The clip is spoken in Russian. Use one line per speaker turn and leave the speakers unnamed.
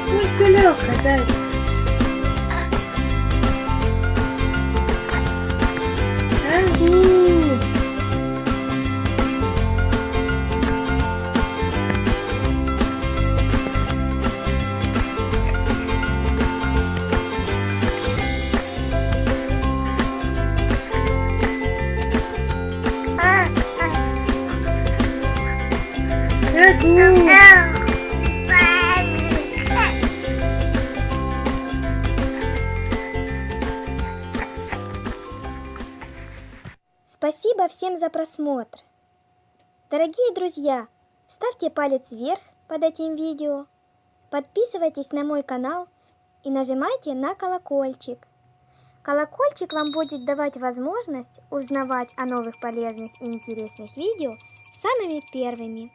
Только легко, зайчик. Агу. Агу.
Спасибо всем за просмотр. Дорогие друзья, ставьте палец вверх под этим видео, подписывайтесь на мой канал и нажимайте на колокольчик. Колокольчик вам будет давать возможность узнавать о новых полезных и интересных видео самыми первыми.